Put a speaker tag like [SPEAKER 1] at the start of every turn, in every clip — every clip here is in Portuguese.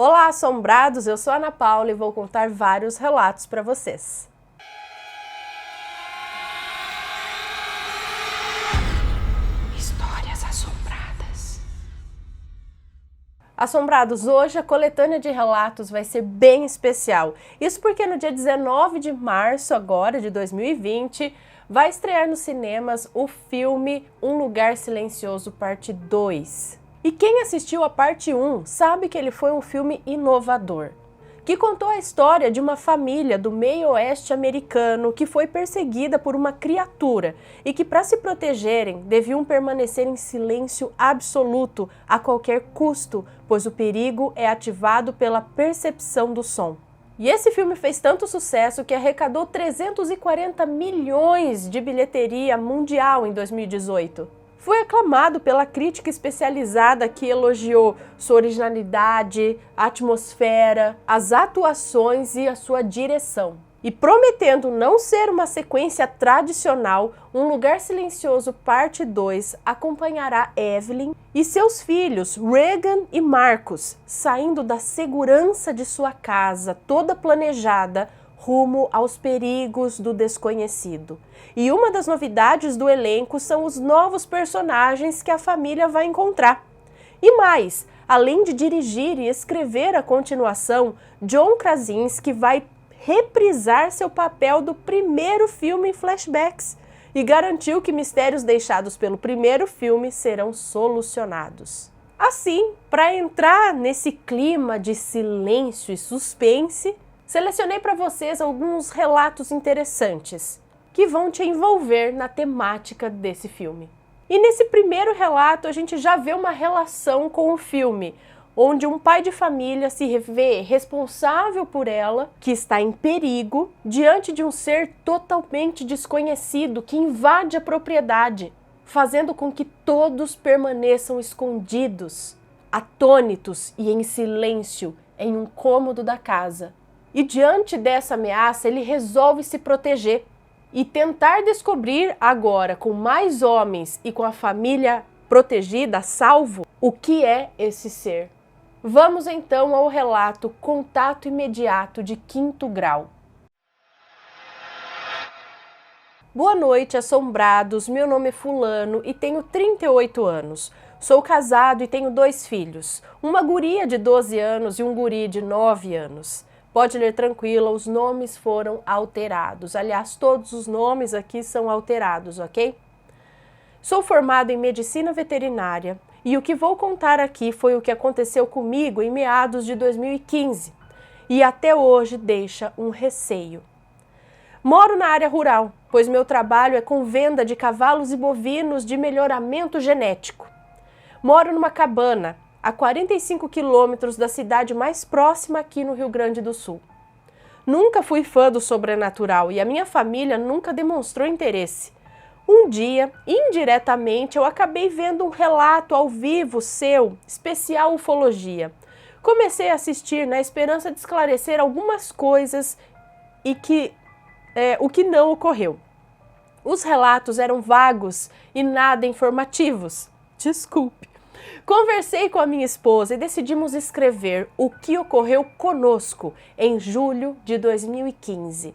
[SPEAKER 1] Olá, assombrados! Eu sou a Ana Paula e vou contar vários relatos para vocês. Histórias assombradas. Assombrados, hoje a coletânea de relatos vai ser bem especial. Isso porque no dia 19 de março agora de 2020 vai estrear nos cinemas o filme Um Lugar Silencioso Parte 2. E quem assistiu a parte 1 sabe que ele foi um filme inovador, que contou a história de uma família do meio oeste americano que foi perseguida por uma criatura e que, para se protegerem, deviam permanecer em silêncio absoluto a qualquer custo, pois o perigo é ativado pela percepção do som. E esse filme fez tanto sucesso que arrecadou 340 milhões de bilheteria mundial em 2018. Foi aclamado pela crítica especializada que elogiou sua originalidade, a atmosfera, as atuações e a sua direção. E prometendo não ser uma sequência tradicional, Um Lugar Silencioso Parte 2 acompanhará Evelyn e seus filhos Regan e Marcus, saindo da segurança de sua casa, toda planejada, rumo aos perigos do desconhecido. E uma das novidades do elenco são os novos personagens que a família vai encontrar. E mais, além de dirigir e escrever a continuação, John Krasinski vai reprisar seu papel do primeiro filme em flashbacks e garantiu que mistérios deixados pelo primeiro filme serão solucionados. Assim, para entrar nesse clima de silêncio e suspense, selecionei para vocês alguns relatos interessantes que vão te envolver na temática desse filme. E nesse primeiro relato a gente já vê uma relação com o filme, onde um pai de família se vê responsável por ela, que está em perigo, diante de um ser totalmente desconhecido que invade a propriedade, fazendo com que todos permaneçam escondidos, atônitos e em silêncio em um cômodo da casa. E diante dessa ameaça, ele resolve se proteger e tentar descobrir agora, com mais homens e com a família protegida, a salvo, o que é esse ser. Vamos então ao relato Contato Imediato de Quinto Grau. Boa noite, assombrados. Meu nome é Fulano e tenho 38 anos. Sou casado e tenho 2 filhos, uma guria de 12 anos e um guri de 9 anos. Pode ler tranquila, os nomes foram alterados. Aliás, todos os nomes aqui são alterados, ok? Sou formado em medicina veterinária e o que vou contar aqui foi o que aconteceu comigo em meados de 2015 e até hoje deixa um receio. Moro na área rural, pois meu trabalho é com venda de cavalos e bovinos de melhoramento genético. Moro numa cabana a 45 quilômetros da cidade mais próxima aqui no Rio Grande do Sul. Nunca fui fã do sobrenatural e a minha família nunca demonstrou interesse. Um dia, indiretamente, eu acabei vendo um relato ao vivo seu, especial ufologia. Comecei a assistir na esperança de esclarecer algumas coisas e o que não ocorreu. Os relatos eram vagos e nada informativos. Desculpe. Conversei com a minha esposa e decidimos escrever o que ocorreu conosco em julho de 2015.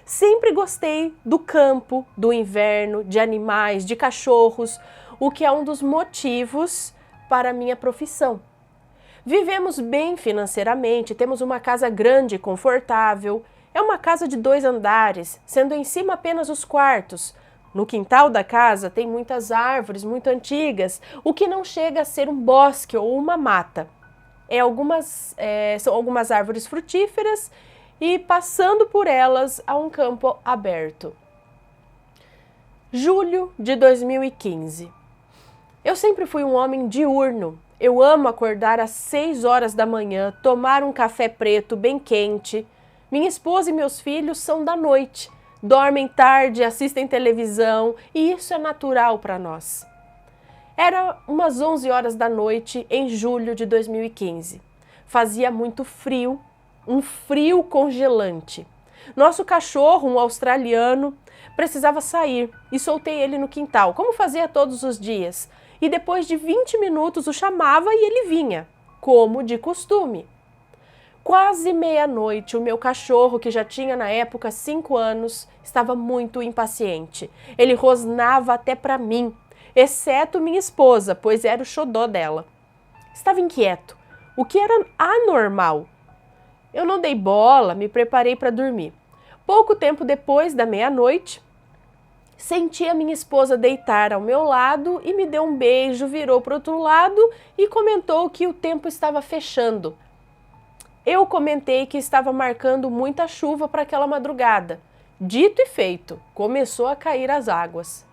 [SPEAKER 1] Sempre gostei do campo, do inverno, de animais, de cachorros, o que é um dos motivos para a minha profissão. Vivemos bem financeiramente, temos uma casa grande e confortável. É uma casa de 2 andares, sendo em cima apenas os quartos. No quintal da casa tem muitas árvores muito antigas, o que não chega a ser um bosque ou uma mata. São algumas árvores frutíferas e passando por elas há um campo aberto. Julho de 2015. Eu sempre fui um homem diurno. Eu amo acordar às 6 horas da manhã, tomar um café preto bem quente. Minha esposa e meus filhos são da noite. Dormem tarde, assistem televisão e isso é natural para nós. Era umas 11 horas da noite em julho de 2015. Fazia muito frio, um frio congelante. Nosso cachorro, um australiano, precisava sair e soltei ele no quintal, como fazia todos os dias. E depois de 20 minutos o chamava e ele vinha. como de costume. Quase meia-noite, o meu cachorro, que já tinha na época 5 anos, estava muito impaciente. Ele rosnava até para mim, exceto minha esposa, pois era o xodó dela. Estava inquieto, o que era anormal. Eu não dei bola, me preparei para dormir. Pouco tempo depois da meia-noite, senti a minha esposa deitar ao meu lado e me deu um beijo, virou para o outro lado e comentou que o tempo estava fechando. Eu comentei que estava marcando muita chuva para aquela madrugada. Dito e feito, começou a cair as águas.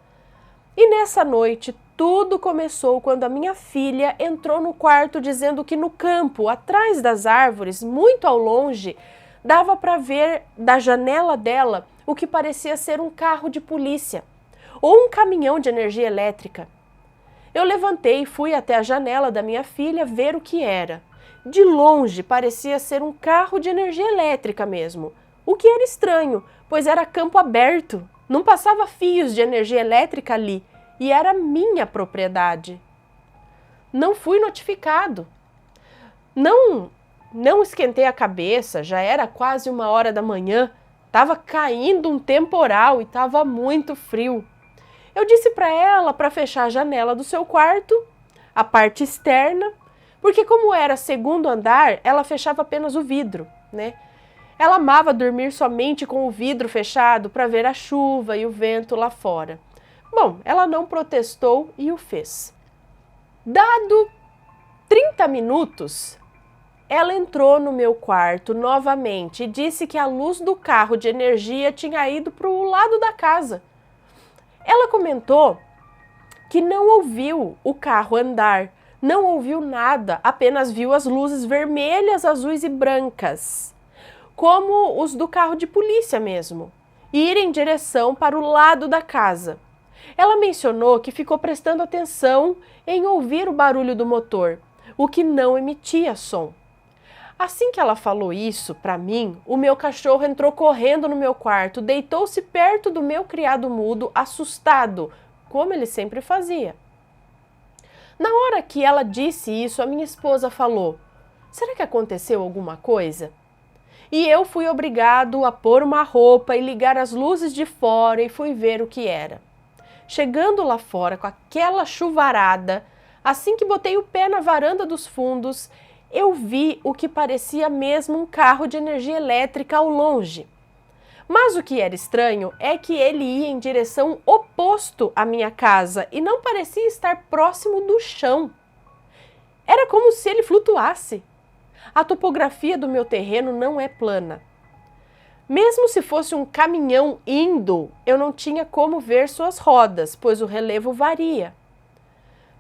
[SPEAKER 1] E nessa noite, tudo começou quando a minha filha entrou no quarto dizendo que no campo, atrás das árvores, muito ao longe, dava para ver da janela dela o que parecia ser um carro de polícia ou um caminhão de energia elétrica. Eu levantei e fui até a janela da minha filha ver o que era. De longe parecia ser um carro de energia elétrica mesmo, o que era estranho, pois era campo aberto, não passava fios de energia elétrica ali e era minha propriedade. Não fui notificado. Não esquentei a cabeça, já era quase 1h da manhã, estava caindo um temporal e estava muito frio. Eu disse para ela para fechar a janela do seu quarto, a parte externa, porque como era segundo andar, ela fechava apenas o vidro, né? Ela amava dormir somente com o vidro fechado para ver a chuva e o vento lá fora. Bom, ela não protestou e o fez. Dado 30 minutos, ela entrou no meu quarto novamente e disse que a luz do carro de energia tinha ido para o lado da casa. Ela comentou que não ouviu o carro andar, não ouviu nada, apenas viu as luzes vermelhas, azuis e brancas, como os do carro de polícia mesmo, ir em direção para o lado da casa. Ela mencionou que ficou prestando atenção em ouvir o barulho do motor, o que não emitia som. Assim que ela falou isso para mim, o meu cachorro entrou correndo no meu quarto, deitou-se perto do meu criado mudo, assustado, como ele sempre fazia. Na hora que ela disse isso, a minha esposa falou: "Será que aconteceu alguma coisa?" E eu fui obrigado a pôr uma roupa e ligar as luzes de fora e fui ver o que era. Chegando lá fora com aquela chuvarada, assim que botei o pé na varanda dos fundos, eu vi o que parecia mesmo um carro de energia elétrica ao longe. Mas o que era estranho é que ele ia em direção oposto à minha casa e não parecia estar próximo do chão. Era como se ele flutuasse. A topografia do meu terreno não é plana. Mesmo se fosse um caminhão indo, eu não tinha como ver suas rodas, pois o relevo varia.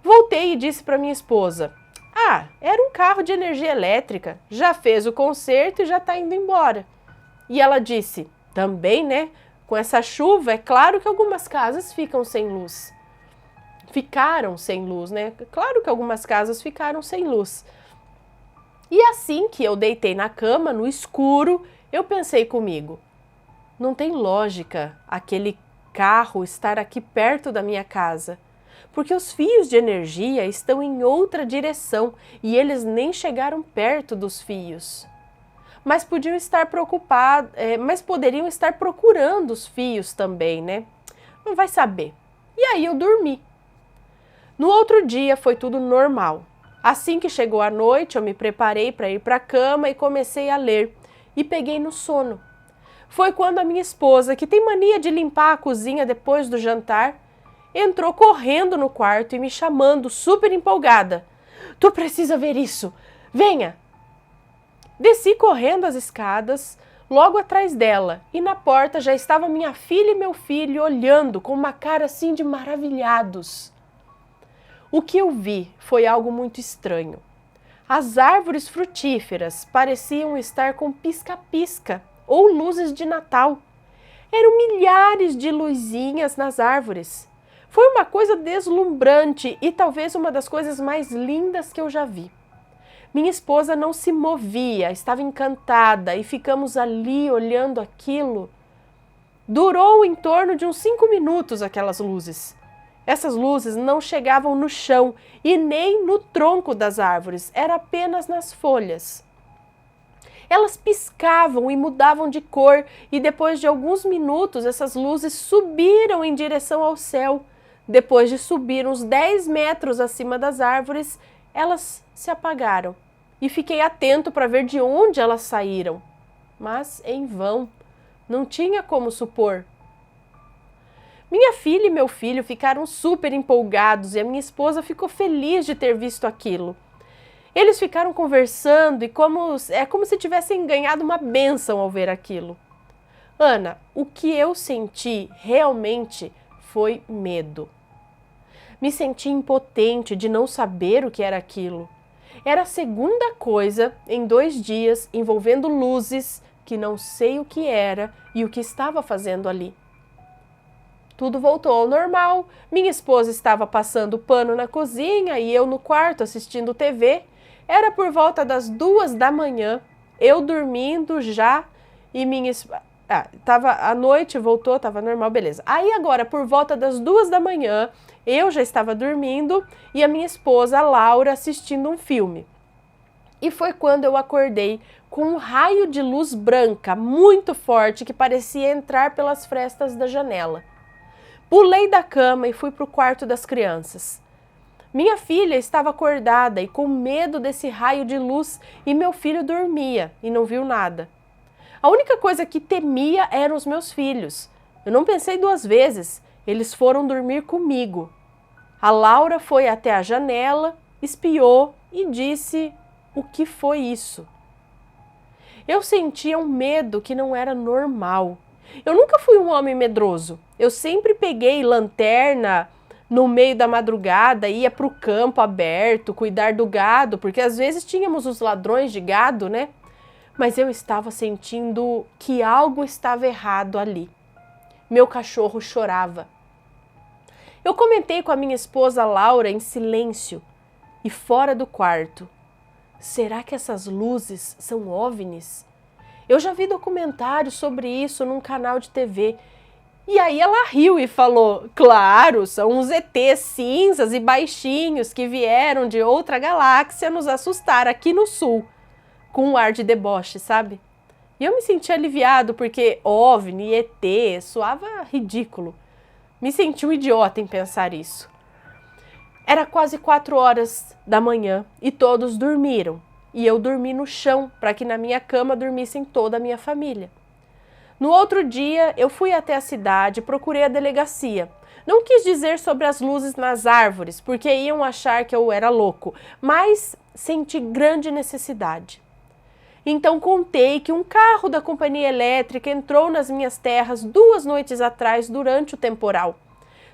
[SPEAKER 1] Voltei e disse para minha esposa: "Ah, era um carro de energia elétrica, já fez o conserto e já está indo embora." E ela disse: "Também, né? Com essa chuva, é claro que algumas casas ficam sem luz." Ficaram sem luz, né? Claro que algumas casas ficaram sem luz. E assim que eu deitei na cama, no escuro, eu pensei comigo: não tem lógica aquele carro estar aqui perto da minha casa, porque os fios de energia estão em outra direção e eles nem chegaram perto dos fios. Mas poderiam estar preocupados, mas poderiam estar procurando os fios também, né? Não vai saber. E aí eu dormi. No outro dia foi tudo normal. Assim que chegou a noite, eu me preparei para ir para a cama e comecei a ler. E peguei no sono. Foi quando a minha esposa, que tem mania de limpar a cozinha depois do jantar, entrou correndo no quarto e me chamando super empolgada. "Tu precisa ver isso! Venha!" Desci correndo as escadas, logo atrás dela, e na porta já estava minha filha e meu filho olhando com uma cara assim de maravilhados. O que eu vi foi algo muito estranho. As árvores frutíferas pareciam estar com pisca-pisca ou luzes de Natal. Eram milhares de luzinhas nas árvores. Foi uma coisa deslumbrante e talvez uma das coisas mais lindas que eu já vi. Minha esposa não se movia, estava encantada e ficamos ali olhando aquilo. Durou em torno de uns 5 minutos aquelas luzes. Essas luzes não chegavam no chão e nem no tronco das árvores, era apenas nas folhas. Elas piscavam e mudavam de cor e depois de alguns minutos essas luzes subiram em direção ao céu. Depois de subir uns 10 metros acima das árvores, elas se apagaram e fiquei atento para ver de onde elas saíram. Mas em vão, não tinha como supor. Minha filha e meu filho ficaram super empolgados e a minha esposa ficou feliz de ter visto aquilo. Eles ficaram conversando e como se tivessem ganhado uma bênção ao ver aquilo. Ana, o que eu senti realmente foi medo. Me senti impotente de não saber o que era aquilo. Era a segunda coisa em 2 dias envolvendo luzes que não sei o que era e o que estava fazendo ali. Tudo voltou ao normal. Minha esposa estava passando pano na cozinha e eu no quarto assistindo TV. Era por volta das 2 da manhã, eu dormindo já e minha esposa... a noite voltou, estava normal, beleza. Aí agora, por volta das 2 da manhã, eu já estava dormindo e a minha esposa, a Laura, assistindo um filme. E foi quando eu acordei com um raio de luz branca muito forte que parecia entrar pelas frestas da janela. Pulei da cama e fui para o quarto das crianças. Minha filha estava acordada e com medo desse raio de luz e meu filho dormia e não viu nada. A única coisa que temia eram os meus filhos. Eu não pensei 2 vezes, eles foram dormir comigo. A Laura foi até a janela, espiou e disse: "O que foi isso?" Eu sentia um medo que não era normal. Eu nunca fui um homem medroso. Eu sempre peguei lanterna no meio da madrugada, ia para o campo aberto, cuidar do gado, porque às vezes tínhamos os ladrões de gado, né? Mas eu estava sentindo que algo estava errado ali. Meu cachorro chorava. Eu comentei com a minha esposa Laura em silêncio e fora do quarto. Será que essas luzes são OVNIs? Eu já vi documentários sobre isso num canal de TV. E aí ela riu e falou: claro, são uns ETs cinzas e baixinhos que vieram de outra galáxia nos assustar aqui no sul. Com um ar de deboche, sabe? E eu me senti aliviado porque OVNI, ET, soava ridículo. Me senti um idiota em pensar isso. Era quase 4 horas da manhã e todos dormiram. E eu dormi no chão para que na minha cama dormissem toda a minha família. No outro dia, eu fui até a cidade e procurei a delegacia. Não quis dizer sobre as luzes nas árvores, porque iam achar que eu era louco, mas senti grande necessidade. Então contei que um carro da companhia elétrica entrou nas minhas terras 2 noites atrás durante o temporal,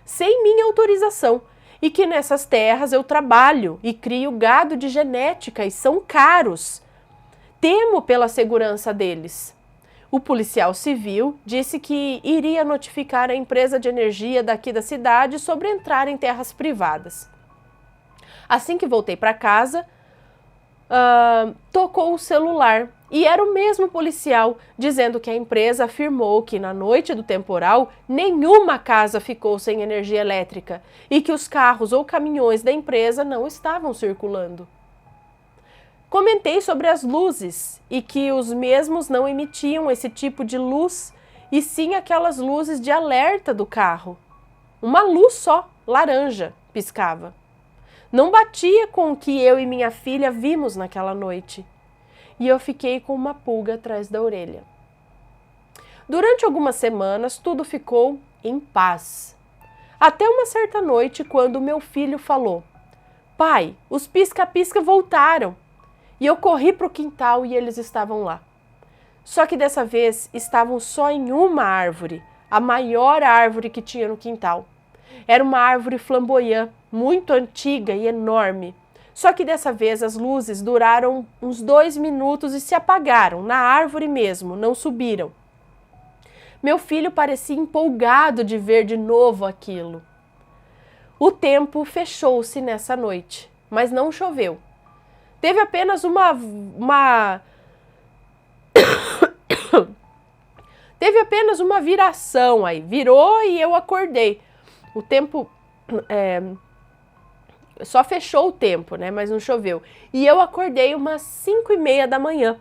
[SPEAKER 1] sem minha autorização, e que nessas terras eu trabalho e crio gado de genética e são caros. Temo pela segurança deles. O policial civil disse que iria notificar a empresa de energia daqui da cidade sobre entrar em terras privadas. Assim que voltei para casa, tocou o celular e era o mesmo policial dizendo que a empresa afirmou que na noite do temporal nenhuma casa ficou sem energia elétrica e que os carros ou caminhões da empresa não estavam circulando. Comentei sobre as luzes e que os mesmos não emitiam esse tipo de luz e sim aquelas luzes de alerta do carro. Uma luz só, laranja, piscava. Não batia com o que eu e minha filha vimos naquela noite. E eu fiquei com uma pulga atrás da orelha. Durante algumas semanas, tudo ficou em paz. Até uma certa noite, quando meu filho falou: "Pai, os pisca-pisca voltaram." E eu corri para o quintal e eles estavam lá. Só que dessa vez estavam só em uma árvore, a maior árvore que tinha no quintal. Era uma árvore flamboyant, muito antiga e enorme. Só que dessa vez as luzes duraram uns 2 minutos e se apagaram, na árvore mesmo, não subiram. Meu filho parecia empolgado de ver de novo aquilo. O tempo fechou-se nessa noite, mas não choveu. Teve apenas Teve apenas uma viração aí. Virou e eu acordei. O tempo Só fechou o tempo, né? Mas não choveu. E eu acordei umas 5h30 da manhã.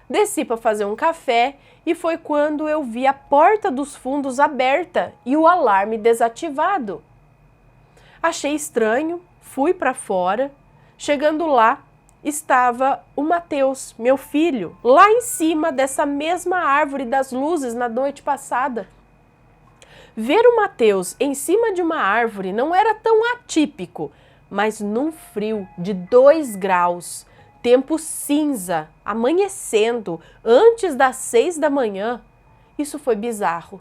[SPEAKER 1] Desci para fazer um café e foi quando eu vi a porta dos fundos aberta e o alarme desativado. Achei estranho, fui para fora. Chegando lá, estava o Matheus, meu filho, lá em cima dessa mesma árvore das luzes na noite passada. Ver o Matheus em cima de uma árvore não era tão atípico, mas num frio de 2 graus, tempo cinza, amanhecendo, antes das 6 da manhã, isso foi bizarro.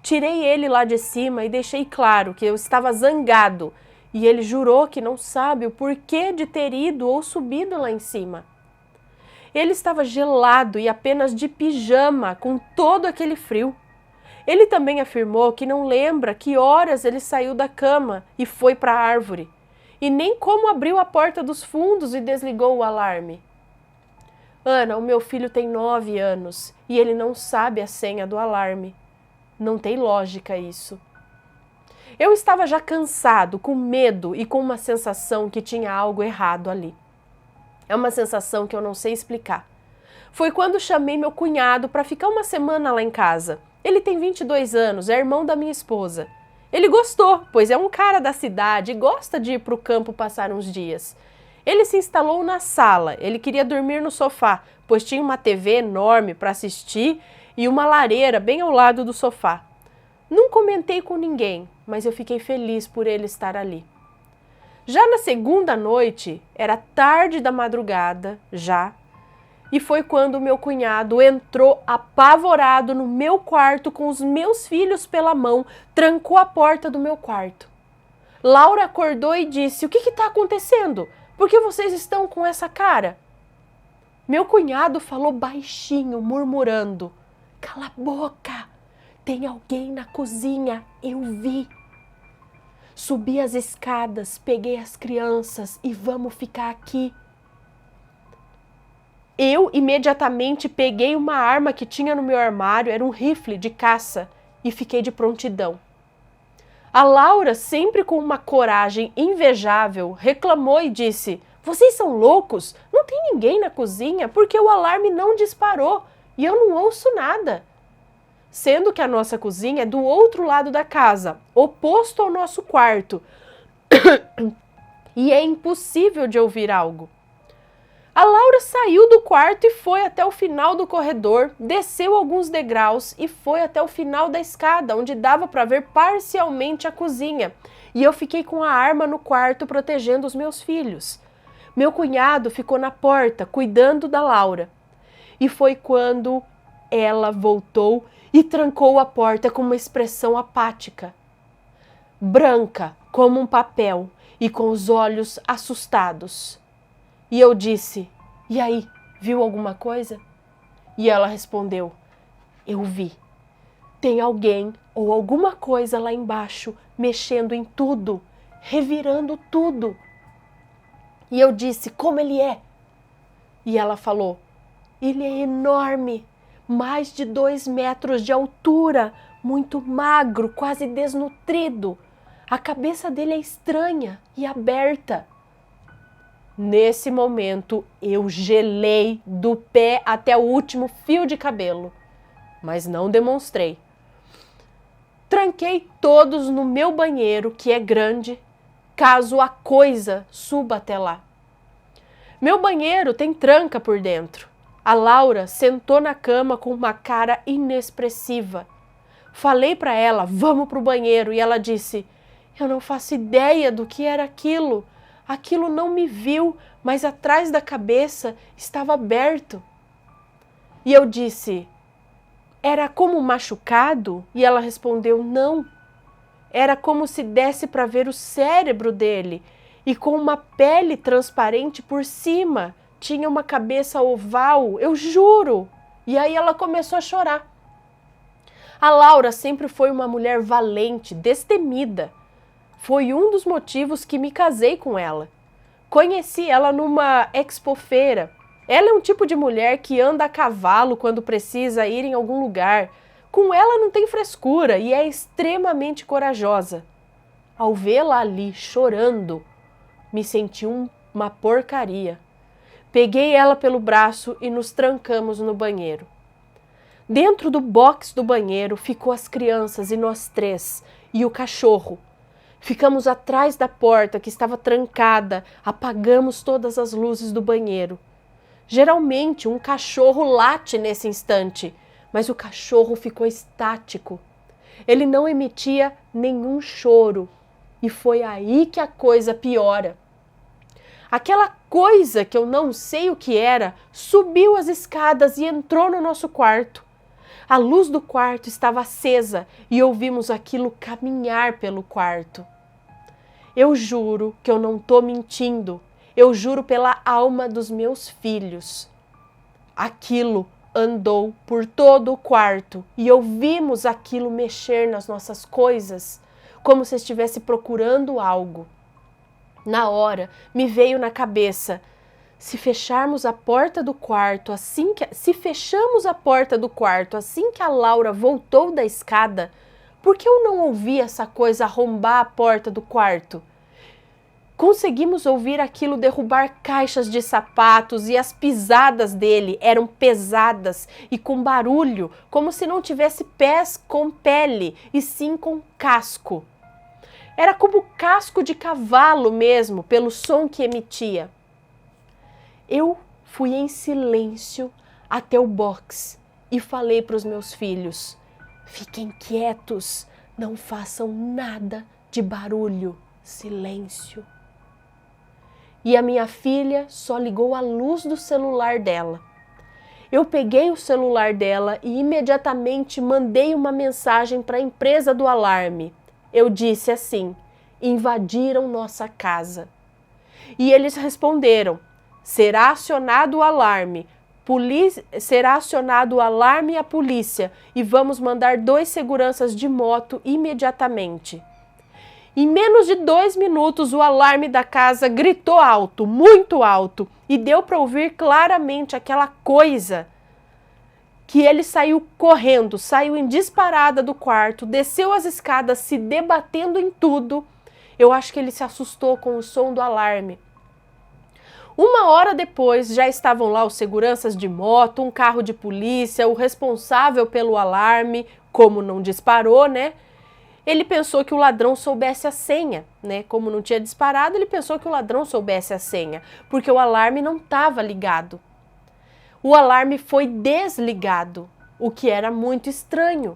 [SPEAKER 1] Tirei ele lá de cima e deixei claro que eu estava zangado, e ele jurou que não sabe o porquê de ter ido ou subido lá em cima. Ele estava gelado e apenas de pijama, com todo aquele frio. Ele também afirmou que não lembra que horas ele saiu da cama e foi para a árvore, e nem como abriu a porta dos fundos e desligou o alarme. Ana, o meu filho tem 9 anos e ele não sabe a senha do alarme. Não tem lógica isso. Eu estava já cansado, com medo e com uma sensação que tinha algo errado ali. É uma sensação que eu não sei explicar. Foi quando chamei meu cunhado para ficar uma semana lá em casa. Ele tem 22 anos, é irmão da minha esposa. Ele gostou, pois é um cara da cidade e gosta de ir para o campo passar uns dias. Ele se instalou na sala, ele queria dormir no sofá, pois tinha uma TV enorme para assistir e uma lareira bem ao lado do sofá. Não comentei com ninguém, mas eu fiquei feliz por ele estar ali. Já na segunda noite, era tarde da madrugada, e foi quando meu cunhado entrou apavorado no meu quarto com os meus filhos pela mão, trancou a porta do meu quarto. Laura acordou e disse: "O que está acontecendo? Por que vocês estão com essa cara?" Meu cunhado falou baixinho, murmurando: "Cala a boca! Tem alguém na cozinha, eu vi." Subi as escadas, peguei as crianças e vamos ficar aqui. Eu imediatamente peguei uma arma que tinha no meu armário, era um rifle de caça, e fiquei de prontidão. A Laura, sempre com uma coragem invejável, reclamou e disse: "Vocês são loucos? Não tem ninguém na cozinha porque o alarme não disparou e eu não ouço nada." Sendo que a nossa cozinha é do outro lado da casa, oposto ao nosso quarto, e é impossível de ouvir algo. A Laura saiu do quarto e foi até o final do corredor, desceu alguns degraus e foi até o final da escada, onde dava para ver parcialmente a cozinha, e eu fiquei com a arma no quarto protegendo os meus filhos. Meu cunhado ficou na porta, cuidando da Laura, e foi quando ela voltou e trancou a porta com uma expressão apática, branca como um papel e com os olhos assustados. E eu disse: "E aí, viu alguma coisa?" E ela respondeu: "Eu vi. Tem alguém ou alguma coisa lá embaixo mexendo em tudo, revirando tudo." E eu disse: "Como ele é?" E ela falou: "Ele é enorme. Mais de 2 metros de altura, muito magro, quase desnutrido. A cabeça dele é estranha e aberta." Nesse momento, eu gelei do pé até o último fio de cabelo, mas não demonstrei. Tranquei todos no meu banheiro, que é grande, caso a coisa suba até lá. Meu banheiro tem tranca por dentro. A Laura sentou na cama com uma cara inexpressiva. Falei para ela: "Vamos para o banheiro", e ela disse: "Eu não faço ideia do que era aquilo. Aquilo não me viu, mas atrás da cabeça estava aberto." E eu disse: "Era como machucado?" E ela respondeu: "Não. Era como se desse para ver o cérebro dele e com uma pele transparente por cima. Tinha uma cabeça oval, eu juro." E aí ela começou a chorar. A Laura sempre foi uma mulher valente, destemida. Foi um dos motivos que me casei com ela. Conheci ela numa expofeira. Ela é um tipo de mulher que anda a cavalo quando precisa ir em algum lugar. Com ela não tem frescura e é extremamente corajosa. Ao vê-la ali chorando, me senti uma porcaria. Peguei ela pelo braço e nos trancamos no banheiro. Dentro do box do banheiro ficou as crianças e nós três, e o cachorro. Ficamos atrás da porta que estava trancada, apagamos todas as luzes do banheiro. Geralmente um cachorro late nesse instante, mas o cachorro ficou estático. Ele não emitia nenhum choro, e foi aí que a coisa piora. Aquela coisa que eu não sei o que era, subiu as escadas e entrou no nosso quarto. A luz do quarto estava acesa e ouvimos aquilo caminhar pelo quarto. Eu juro que eu não estou mentindo. Eu juro pela alma dos meus filhos. Aquilo andou por todo o quarto e ouvimos aquilo mexer nas nossas coisas, como se estivesse procurando algo. Na hora, me veio na cabeça, se fechamos a porta do quarto assim que a Laura voltou da escada, por que eu não ouvi essa coisa arrombar a porta do quarto? Conseguimos ouvir aquilo derrubar caixas de sapatos e as pisadas dele eram pesadas e com barulho, como se não tivesse pés com pele e sim com casco. Era como casco de cavalo mesmo, pelo som que emitia. Eu fui em silêncio até o box e falei para os meus filhos: fiquem quietos, não façam nada de barulho, silêncio. E a minha filha só ligou a luz do celular dela. Eu peguei o celular dela e imediatamente mandei uma mensagem para a empresa do alarme. Eu disse assim: invadiram nossa casa. E eles responderam: será acionado o alarme, será acionado o alarme e a polícia e vamos mandar 2 seguranças de moto imediatamente. Em menos de 2 minutos, o alarme da casa gritou alto, muito alto, e deu para ouvir claramente aquela coisa que ele saiu correndo, saiu em disparada do quarto, desceu as escadas se debatendo em tudo. Eu acho que ele se assustou com o som do alarme. 1 hora depois, já estavam lá os seguranças de moto, um carro de polícia, o responsável pelo alarme, como não disparou, né? Ele pensou que o ladrão soubesse a senha, né? Como não tinha disparado, ele pensou que o ladrão soubesse a senha, porque o alarme não estava ligado. O alarme foi desligado, o que era muito estranho.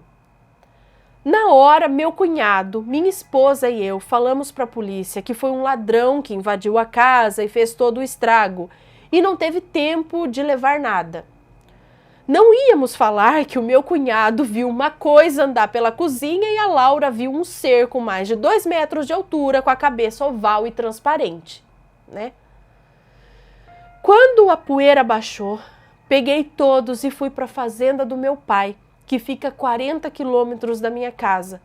[SPEAKER 1] Na hora, meu cunhado, minha esposa e eu falamos para a polícia que foi um ladrão que invadiu a casa e fez todo o estrago, e não teve tempo de levar nada. Não íamos falar que o meu cunhado viu uma coisa andar pela cozinha e a Laura viu um ser com mais de 2 metros de altura com a cabeça oval e transparente, né? Quando a poeira baixou, peguei todos e fui para a fazenda do meu pai, que fica a 40 quilômetros da minha casa.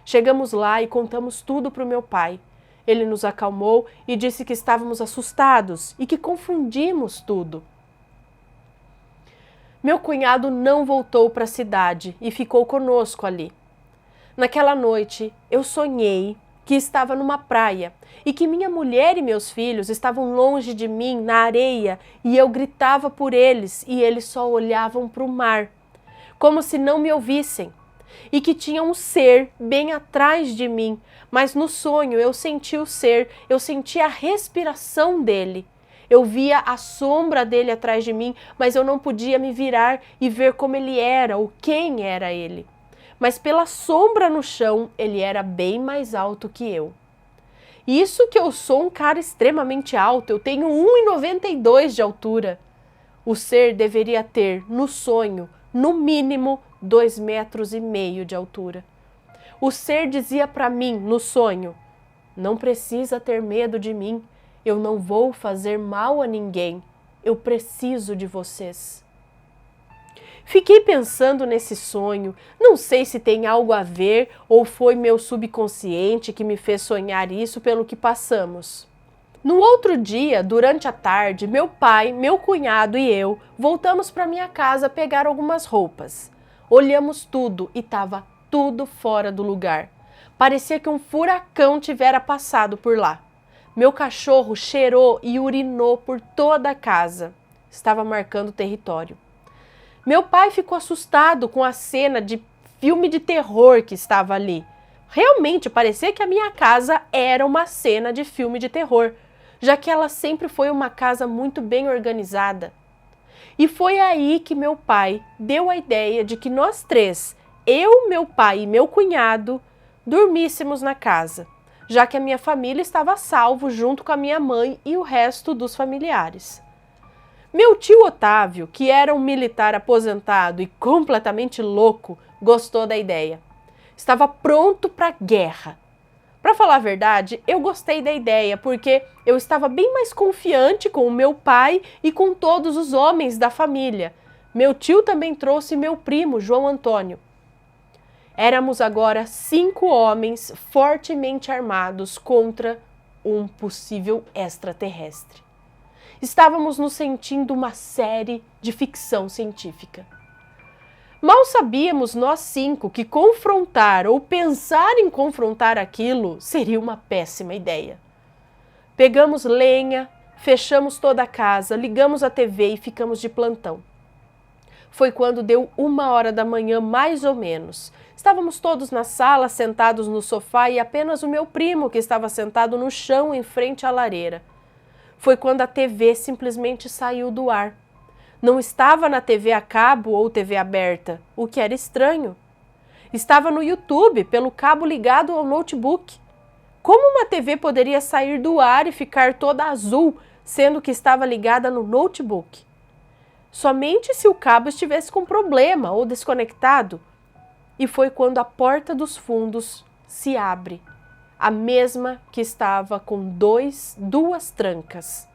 [SPEAKER 1] Chegamos lá e contamos tudo para o meu pai. Ele nos acalmou e disse que estávamos assustados e que confundimos tudo. Meu cunhado não voltou para a cidade e ficou conosco ali. Naquela noite, eu sonhei que estava numa praia e que minha mulher e meus filhos estavam longe de mim, na areia, e eu gritava por eles e eles só olhavam para o mar, como se não me ouvissem, e que tinha um ser bem atrás de mim, mas no sonho eu senti o ser, eu senti a respiração dele. Eu via a sombra dele atrás de mim, mas eu não podia me virar e ver como ele era ou quem era ele. Mas pela sombra no chão, ele era bem mais alto que eu. Isso que eu sou um cara extremamente alto, eu tenho 1,92 de altura. O ser deveria ter, no sonho, no mínimo 2,5 metros de altura. O ser dizia para mim, no sonho: não precisa ter medo de mim. Eu não vou fazer mal a ninguém. Eu preciso de vocês. Fiquei pensando nesse sonho. Não sei se tem algo a ver ou foi meu subconsciente que me fez sonhar isso pelo que passamos. No outro dia, durante a tarde, meu pai, meu cunhado e eu voltamos para minha casa pegar algumas roupas. Olhamos tudo e estava tudo fora do lugar. Parecia que um furacão tivera passado por lá. Meu cachorro cheirou e urinou por toda a casa. Estava marcando território. Meu pai ficou assustado com a cena de filme de terror que estava ali. Realmente parecia que a minha casa era uma cena de filme de terror, já que ela sempre foi uma casa muito bem organizada. E foi aí que meu pai deu a ideia de que nós três, eu, meu pai e meu cunhado, dormíssemos na casa, já que a minha família estava a salvo junto com a minha mãe e o resto dos familiares. Meu tio Otávio, que era um militar aposentado e completamente louco, gostou da ideia. Estava pronto para a guerra. Para falar a verdade, eu gostei da ideia porque eu estava bem mais confiante com o meu pai e com todos os homens da família. Meu tio também trouxe meu primo, João Antônio. Éramos agora 5 homens fortemente armados contra um possível extraterrestre. Estávamos nos sentindo uma série de ficção científica. Mal sabíamos nós 5 que confrontar ou pensar em confrontar aquilo seria uma péssima ideia. Pegamos lenha, fechamos toda a casa, ligamos a TV e ficamos de plantão. Foi quando deu 1h da manhã, mais ou menos. Estávamos todos na sala, sentados no sofá e apenas o meu primo, que estava sentado no chão em frente à lareira. Foi quando a TV simplesmente saiu do ar. Não estava na TV a cabo ou TV aberta, o que era estranho. Estava no YouTube, pelo cabo ligado ao notebook. Como uma TV poderia sair do ar e ficar toda azul, sendo que estava ligada no notebook? Somente se o cabo estivesse com problema ou desconectado. E foi quando a porta dos fundos se abre, a mesma que estava com duas trancas.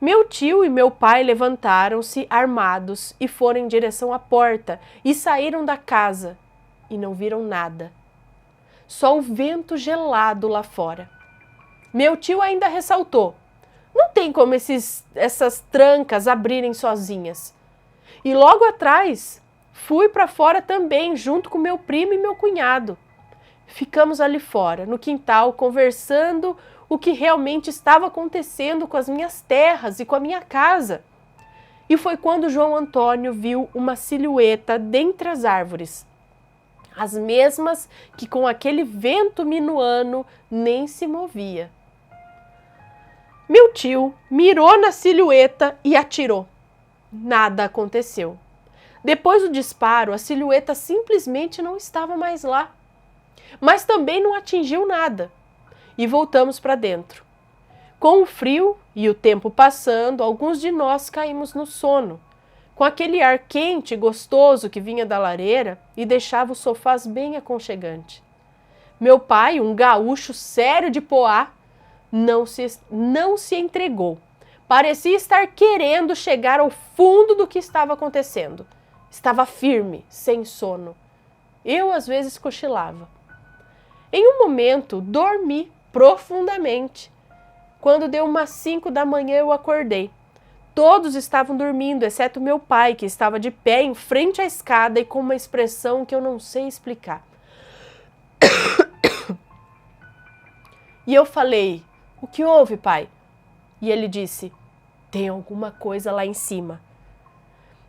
[SPEAKER 1] Meu tio e meu pai levantaram-se armados e foram em direção à porta e saíram da casa e não viram nada. Só o vento gelado lá fora. Meu tio ainda ressaltou: não tem como essas trancas abrirem sozinhas. E logo atrás, fui para fora também, junto com meu primo e meu cunhado. Ficamos ali fora, no quintal, conversando o que realmente estava acontecendo com as minhas terras e com a minha casa. E foi quando João Antônio viu uma silhueta dentre as árvores. As mesmas que com aquele vento minuano nem se movia. Meu tio mirou na silhueta e atirou. Nada aconteceu. Depois do disparo, a silhueta simplesmente não estava mais lá. Mas também não atingiu nada. E voltamos para dentro. Com o frio e o tempo passando, alguns de nós caímos no sono, com aquele ar quente e gostoso que vinha da lareira e deixava os sofás bem aconchegantes. Meu pai, um gaúcho sério de Poá, não se entregou. Parecia estar querendo chegar ao fundo do que estava acontecendo. Estava firme, sem sono. Eu, às vezes, cochilava. Em um momento, dormi profundamente. Quando deu umas 5 da manhã, eu acordei. Todos estavam dormindo, exceto meu pai, que estava de pé em frente à escada e com uma expressão que eu não sei explicar. E eu falei: o que houve, pai? E ele disse: tem alguma coisa lá em cima.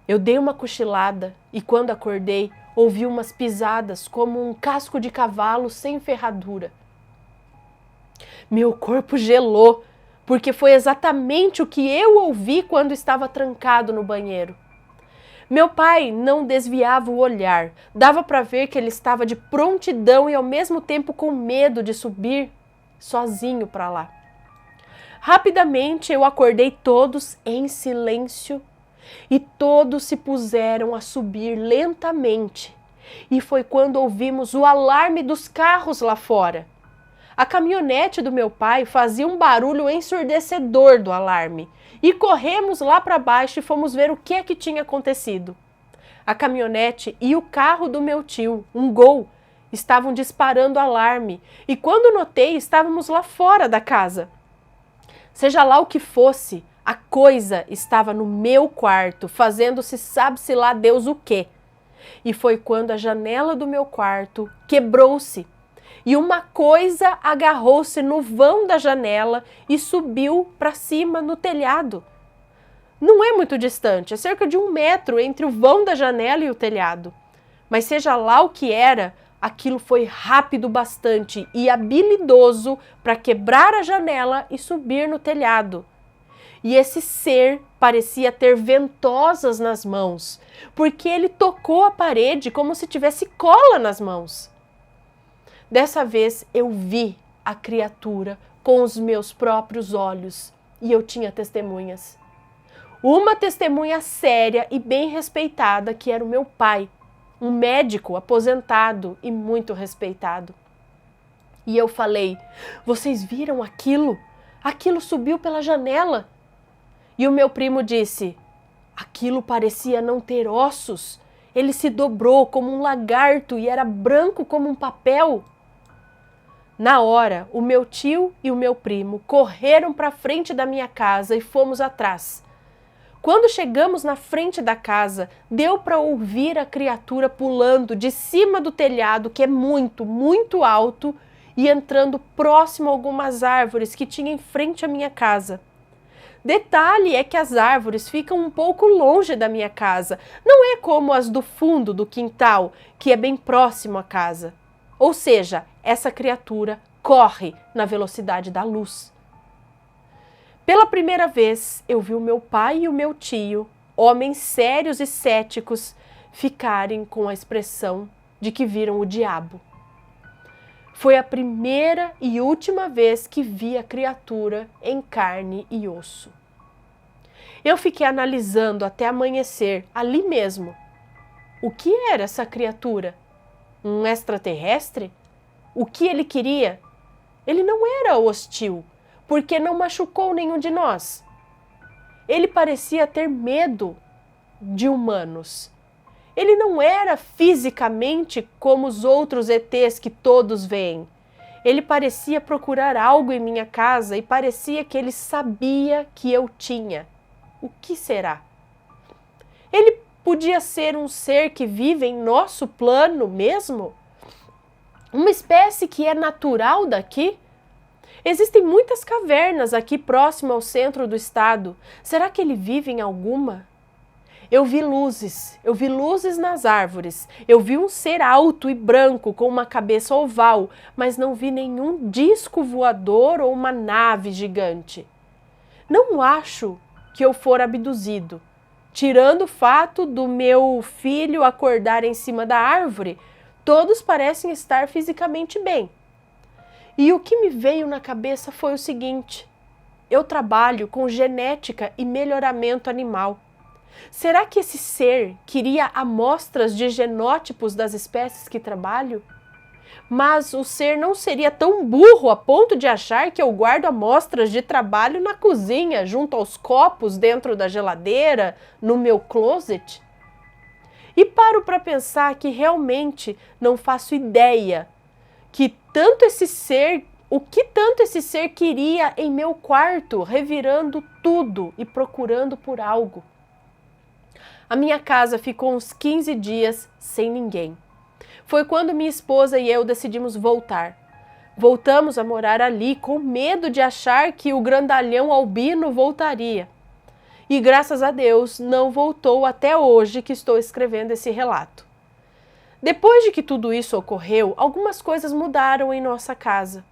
[SPEAKER 1] Eu dei uma cochilada e quando acordei, ouvi umas pisadas como um casco de cavalo sem ferradura. Meu corpo gelou, porque foi exatamente o que eu ouvi quando estava trancado no banheiro. Meu pai não desviava o olhar, dava para ver que ele estava de prontidão e ao mesmo tempo com medo de subir sozinho para lá. Rapidamente eu acordei todos em silêncio e todos se puseram a subir lentamente. E foi quando ouvimos o alarme dos carros lá fora. A caminhonete do meu pai fazia um barulho ensurdecedor do alarme e corremos lá para baixo e fomos ver o que é que tinha acontecido. A caminhonete e o carro do meu tio, um Gol, estavam disparando alarme e quando notei estávamos lá fora da casa. Seja lá o que fosse, a coisa estava no meu quarto, fazendo-se sabe-se lá Deus o quê. E foi quando a janela do meu quarto quebrou-se. e uma coisa agarrou-se no vão da janela e subiu para cima no telhado. Não é muito distante, é cerca de 1 metro entre o vão da janela e o telhado. Mas seja lá o que era, aquilo foi rápido bastante e habilidoso para quebrar a janela e subir no telhado. E esse ser parecia ter ventosas nas mãos, porque ele tocou a parede como se tivesse cola nas mãos. Dessa vez eu vi a criatura com os meus próprios olhos e eu tinha testemunhas. Uma testemunha séria e bem respeitada, que era o meu pai, um médico aposentado e muito respeitado. E eu falei: vocês viram aquilo? Aquilo subiu pela janela. E o meu primo disse: aquilo parecia não ter ossos. Ele se dobrou como um lagarto e era branco como um papel. Na hora, o meu tio e o meu primo correram para a frente da minha casa e fomos atrás. Quando chegamos na frente da casa, deu para ouvir a criatura pulando de cima do telhado, que é muito, muito alto, e entrando próximo a algumas árvores que tinha em frente à minha casa. Detalhe é que as árvores ficam um pouco longe da minha casa, não é como as do fundo do quintal, que é bem próximo à casa. Ou seja, essa criatura corre na velocidade da luz. Pela primeira vez, eu vi o meu pai e o meu tio, homens sérios e céticos, ficarem com a expressão de que viram o diabo. Foi a primeira e última vez que vi a criatura em carne e osso. Eu fiquei analisando até amanhecer, ali mesmo. O que era essa criatura? Um extraterrestre? O que ele queria? Ele não era hostil, porque não machucou nenhum de nós. Ele parecia ter medo de humanos. Ele não era fisicamente como os outros ETs que todos veem. Ele parecia procurar algo em minha casa e parecia que ele sabia que eu tinha. O que será? Ele podia ser um ser que vive em nosso plano mesmo? Uma espécie que é natural daqui? Existem muitas cavernas aqui próximo ao centro do estado. Será que ele vive em alguma? Eu vi luzes nas árvores. Eu vi um ser alto e branco com uma cabeça oval, mas não vi nenhum disco voador ou uma nave gigante. Não acho que eu for abduzido. Tirando o fato do meu filho acordar em cima da árvore, todos parecem estar fisicamente bem. E o que me veio na cabeça foi o seguinte: eu trabalho com genética e melhoramento animal. Será que esse ser queria amostras de genótipos das espécies que trabalho? Mas o ser não seria tão burro a ponto de achar que eu guardo amostras de trabalho na cozinha, junto aos copos dentro da geladeira, no meu closet? E paro para pensar que realmente não faço ideia o que tanto esse ser queria em meu quarto, revirando tudo e procurando por algo. A minha casa ficou uns 15 dias sem ninguém. Foi quando minha esposa e eu decidimos voltar. Voltamos a morar ali com medo de achar que o grandalhão albino voltaria. E graças a Deus não voltou até hoje que estou escrevendo esse relato. Depois de que tudo isso ocorreu, algumas coisas mudaram em nossa casa.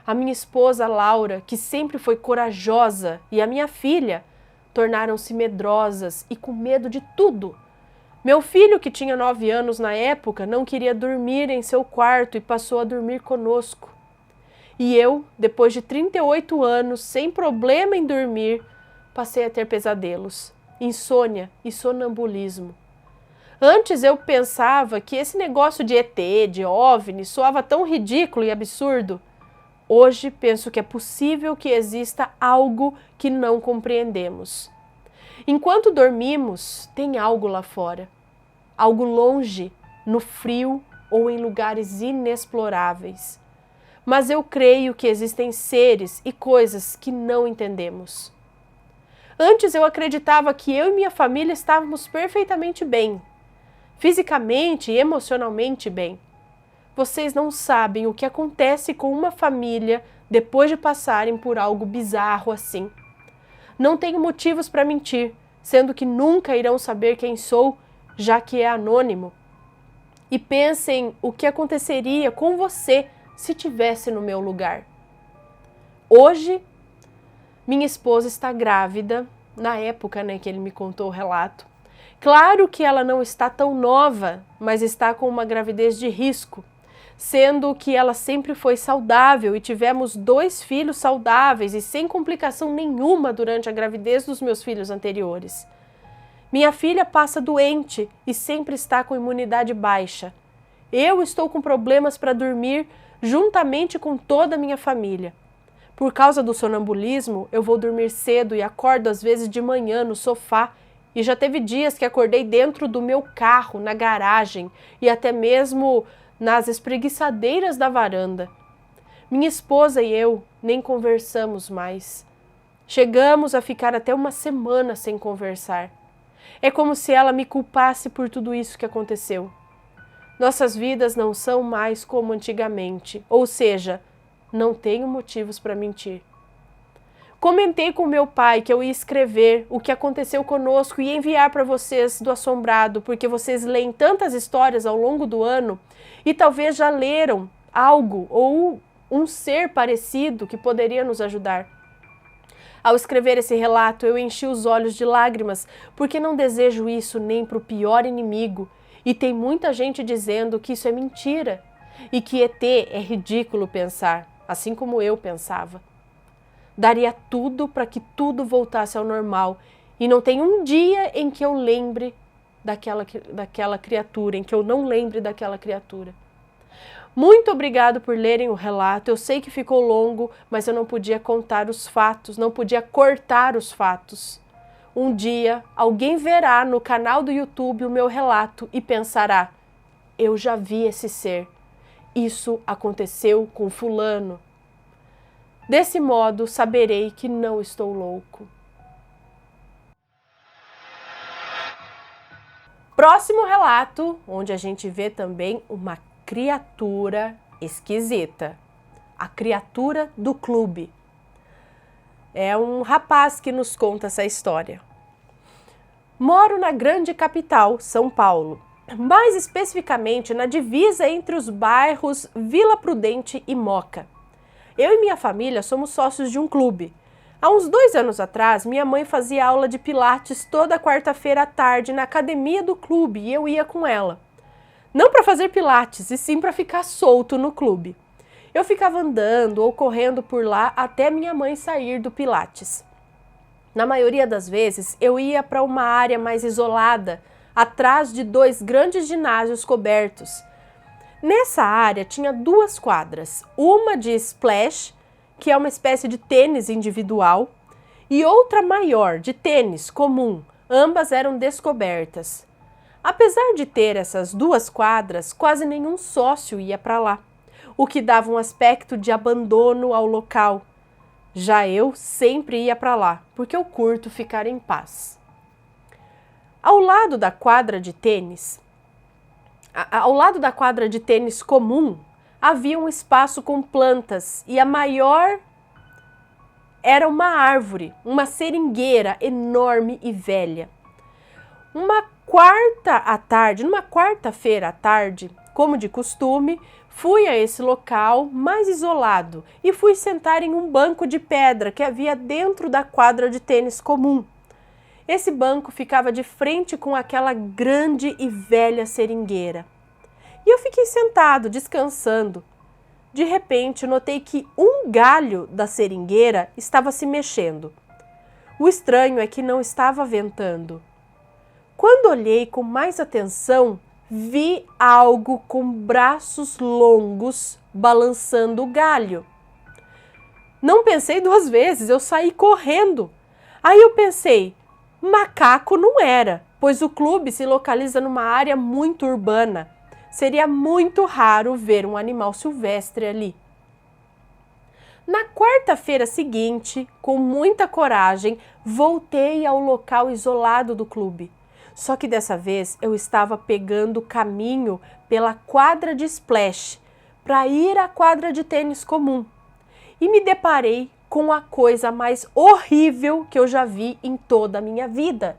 [SPEAKER 1] A minha esposa Laura, que sempre foi corajosa, e a minha filha tornaram-se medrosas e com medo de tudo. Meu filho, que tinha 9 anos na época, não queria dormir em seu quarto e passou a dormir conosco. E eu, depois de 38 anos, sem problema em dormir, passei a ter pesadelos, insônia e sonambulismo. Antes eu pensava que esse negócio de ET, de OVNI, soava tão ridículo e absurdo. Hoje penso que é possível que exista algo que não compreendemos. Enquanto dormimos, tem algo lá fora. Algo longe, no frio ou em lugares inexploráveis. Mas eu creio que existem seres e coisas que não entendemos. Antes eu acreditava que eu e minha família estávamos perfeitamente bem. Fisicamente e emocionalmente bem. Vocês não sabem o que acontece com uma família depois de passarem por algo bizarro assim. Não tenho motivos para mentir, sendo que nunca irão saber quem sou, já que é anônimo. E pensem o que aconteceria com você se tivesse no meu lugar. Hoje, minha esposa está grávida, na época, que ele me contou o relato. Claro que ela não está tão nova, mas está com uma gravidez de risco, sendo que ela sempre foi saudável e tivemos 2 filhos saudáveis e sem complicação nenhuma durante a gravidez dos meus filhos anteriores. Minha filha passa doente e sempre está com imunidade baixa. Eu estou com problemas para dormir juntamente com toda a minha família. Por causa do sonambulismo, eu vou dormir cedo e acordo às vezes de manhã no sofá. E já teve dias que acordei dentro do meu carro, na garagem e até mesmo nas espreguiçadeiras da varanda. Minha esposa e eu nem conversamos mais. Chegamos a ficar até uma semana sem conversar. É como se ela me culpasse por tudo isso que aconteceu. Nossas vidas não são mais como antigamente, ou seja, não tenho motivos para mentir. Comentei com meu pai que eu ia escrever o que aconteceu conosco e enviar para vocês do Assombrado, porque vocês leem tantas histórias ao longo do ano e talvez já leram algo ou um ser parecido que poderia nos ajudar. Ao escrever esse relato, eu enchi os olhos de lágrimas, porque não desejo isso nem para o pior inimigo. E tem muita gente dizendo que isso é mentira e que ET é ridículo pensar, assim como eu pensava. Daria tudo para que tudo voltasse ao normal e não tem um dia em que eu lembre daquela criatura, em que eu não lembre daquela criatura. Muito obrigado por lerem o relato. Eu sei que ficou longo, mas eu não podia contar os fatos, não podia cortar os fatos. Um dia, alguém verá no canal do YouTube o meu relato e pensará: eu já vi esse ser. Isso aconteceu com fulano. Desse modo, saberei que não estou louco. Próximo relato, onde a gente vê também uma criatura esquisita. A criatura do clube. É um rapaz que nos conta essa história. Moro na grande capital, São Paulo, mais especificamente na divisa entre os bairros Vila Prudente e Moca. Eu e minha família somos sócios de um clube. Há uns 2 anos atrás, minha mãe fazia aula de pilates toda quarta-feira à tarde na academia do clube e eu ia com ela. Não para fazer pilates, e sim para ficar solto no clube. Eu ficava andando ou correndo por lá até minha mãe sair do pilates. Na maioria das vezes, eu ia para uma área mais isolada, atrás de 2 grandes ginásios cobertos. Nessa área tinha 2 quadras, uma de splash, que é uma espécie de tênis individual, e outra maior, de tênis comum. Ambas eram descobertas. Apesar de ter essas 2 quadras, quase nenhum sócio ia para lá, o que dava um aspecto de abandono ao local. Já eu sempre ia para lá, porque eu curto ficar em paz. Ao lado da quadra de tênis comum, havia um espaço com plantas e a maior era uma árvore, uma seringueira enorme e velha. Numa quarta-feira à tarde, como de costume, fui a esse local mais isolado e fui sentar em um banco de pedra que havia dentro da quadra de tênis comum. Esse banco ficava de frente com aquela grande e velha seringueira. E eu fiquei sentado, descansando. De repente, notei que um galho da seringueira estava se mexendo. O estranho é que não estava ventando. Quando olhei com mais atenção, vi algo com braços longos balançando o galho. Não pensei 2 vezes, eu saí correndo. Aí eu pensei, macaco não era, pois o clube se localiza numa área muito urbana. Seria muito raro ver um animal silvestre ali. Na quarta-feira seguinte, com muita coragem, voltei ao local isolado do clube. Só que dessa vez eu estava pegando caminho pela quadra de splash para ir à quadra de tênis comum e me deparei com a coisa mais horrível que eu já vi em toda a minha vida.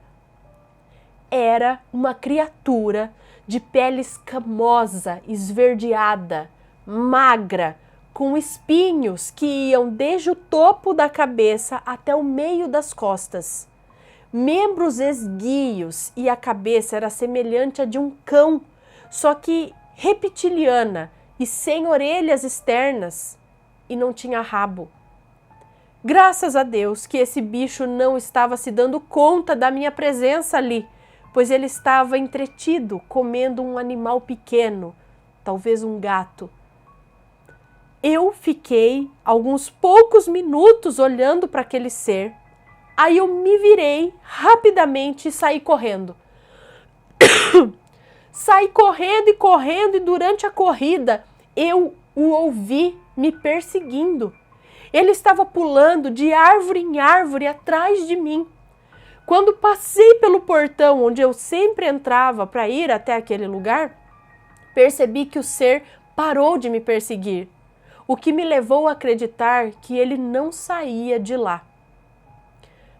[SPEAKER 1] Era uma criatura de pele escamosa, esverdeada, magra, com espinhos que iam desde o topo da cabeça até o meio das costas. Membros esguios e a cabeça era semelhante à de um cão, só que reptiliana e sem orelhas externas, e não tinha rabo. Graças a Deus que esse bicho não estava se dando conta da minha presença ali, pois ele estava entretido comendo um animal pequeno, talvez um gato. Eu fiquei alguns poucos minutos olhando para aquele ser, aí eu me virei rapidamente e saí correndo. Saí correndo e durante a corrida eu o ouvi me perseguindo. Ele estava pulando de árvore em árvore atrás de mim. Quando passei pelo portão onde eu sempre entrava para ir até aquele lugar, percebi que o ser parou de me perseguir, o que me levou a acreditar que ele não saía de lá.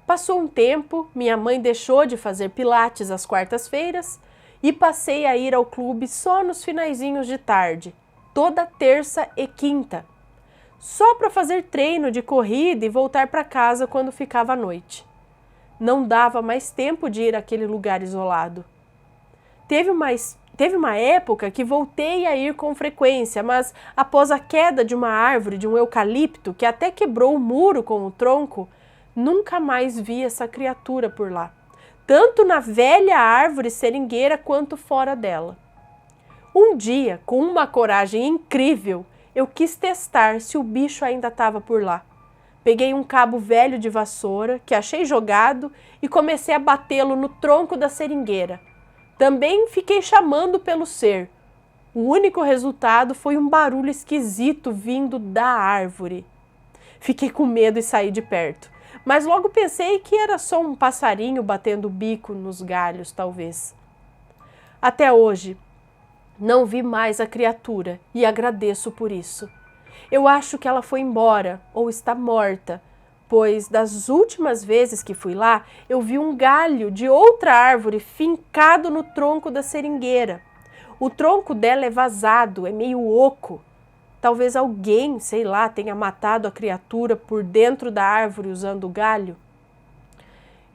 [SPEAKER 1] Passou um tempo, minha mãe deixou de fazer pilates às quartas-feiras e passei a ir ao clube só nos finaizinhos de tarde, toda terça e quinta, só para fazer treino de corrida e voltar para casa quando ficava à noite. Não dava mais tempo de ir àquele lugar isolado. Teve uma época que voltei a ir com frequência, mas após a queda de uma árvore de um eucalipto que até quebrou o muro com o tronco, nunca mais vi essa criatura por lá, tanto na velha árvore seringueira quanto fora dela. Um dia, com uma coragem incrível, eu quis testar se o bicho ainda estava por lá. Peguei um cabo velho de vassoura que achei jogado e comecei a batê-lo no tronco da seringueira. Também fiquei chamando pelo ser. O único resultado foi um barulho esquisito vindo da árvore. Fiquei com medo e saí de perto, mas logo pensei que era só um passarinho batendo o bico nos galhos, talvez. Até hoje, não vi mais a criatura e agradeço por isso. Eu acho que ela foi embora ou está morta, pois das últimas vezes que fui lá, eu vi um galho de outra árvore fincado no tronco da seringueira. O tronco dela é vazado, é meio oco. Talvez alguém, sei lá, tenha matado a criatura por dentro da árvore usando o galho.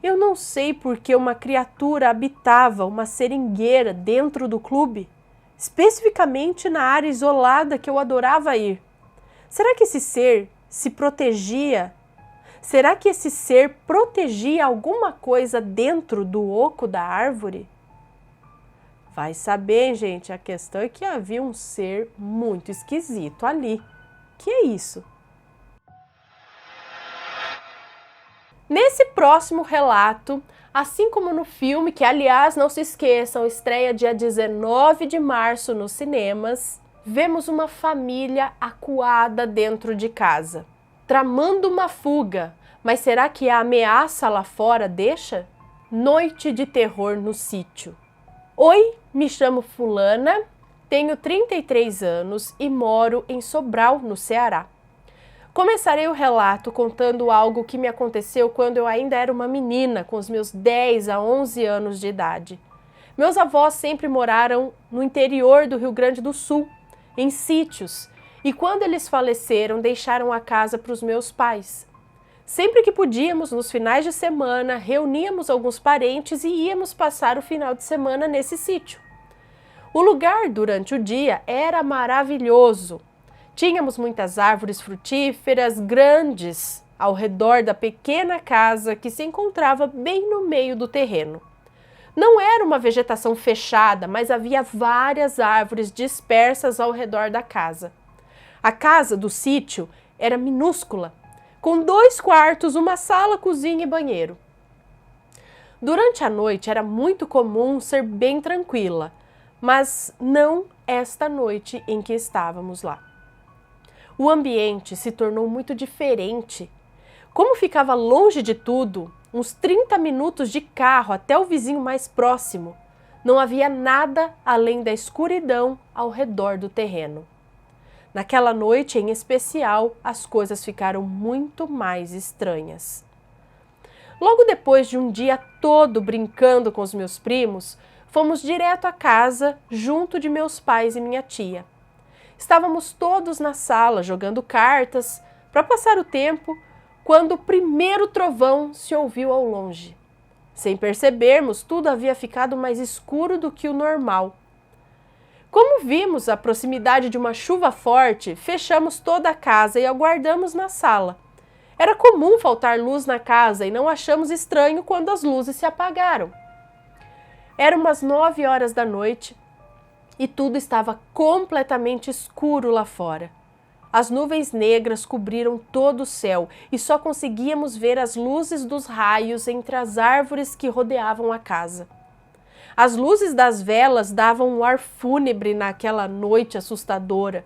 [SPEAKER 1] Eu não sei por que uma criatura habitava uma seringueira dentro do clube, especificamente na área isolada que eu adorava ir. Será que esse ser se protegia? Será que esse ser protegia alguma coisa dentro do oco da árvore? Vai saber, gente, a questão é que havia um ser muito esquisito ali. Que é isso? Nesse próximo relato, assim como no filme, que aliás, não se esqueçam, estreia dia 19 de março nos cinemas, vemos uma família acuada dentro de casa, tramando uma fuga, mas será que a ameaça lá fora deixa? Noite de terror no sítio. Oi, me chamo Fulana, tenho 33 anos e moro em Sobral, no Ceará. Começarei o relato contando algo que me aconteceu quando eu ainda era uma menina, com os meus 10 a 11 anos de idade. Meus avós sempre moraram no interior do Rio Grande do Sul, em sítios, e quando eles faleceram, deixaram a casa para os meus pais. Sempre que podíamos, nos finais de semana, reuníamos alguns parentes e íamos passar o final de semana nesse sítio. O lugar, durante o dia, era maravilhoso. Tínhamos muitas árvores frutíferas grandes ao redor da pequena casa que se encontrava bem no meio do terreno. Não era uma vegetação fechada, mas havia várias árvores dispersas ao redor da casa. A casa do sítio era minúscula, com 2 quartos, uma sala, cozinha e banheiro. Durante a noite era muito comum ser bem tranquila, mas não esta noite em que estávamos lá. O ambiente se tornou muito diferente. Como ficava longe de tudo, uns 30 minutos de carro até o vizinho mais próximo, não havia nada além da escuridão ao redor do terreno. Naquela noite em especial, as coisas ficaram muito mais estranhas. Logo depois de um dia todo brincando com os meus primos, fomos direto à casa, junto de meus pais e minha tia. Estávamos todos na sala jogando cartas para passar o tempo, quando o primeiro trovão se ouviu ao longe. Sem percebermos, tudo havia ficado mais escuro do que o normal. Como vimos a proximidade de uma chuva forte, fechamos toda a casa e aguardamos na sala. Era comum faltar luz na casa e não achamos estranho quando as luzes se apagaram. Eram umas 9 horas da noite e tudo estava completamente escuro lá fora. As nuvens negras cobriram todo o céu e só conseguíamos ver as luzes dos raios entre as árvores que rodeavam a casa. As luzes das velas davam um ar fúnebre naquela noite assustadora.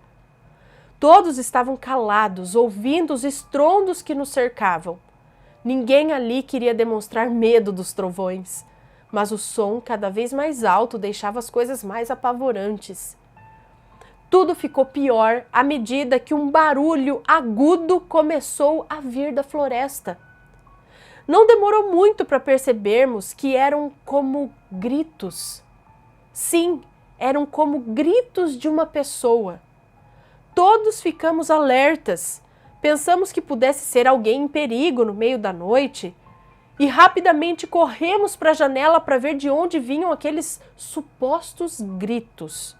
[SPEAKER 1] Todos estavam calados, ouvindo os estrondos que nos cercavam. Ninguém ali queria demonstrar medo dos trovões, mas o som cada vez mais alto deixava as coisas mais apavorantes. Tudo ficou pior à medida que um barulho agudo começou a vir da floresta. Não demorou muito para percebermos que eram como gritos. Sim, eram como gritos de uma pessoa. Todos ficamos alertas. Pensamos que pudesse ser alguém em perigo no meio da noite e rapidamente corremos para a janela para ver de onde vinham aqueles supostos gritos.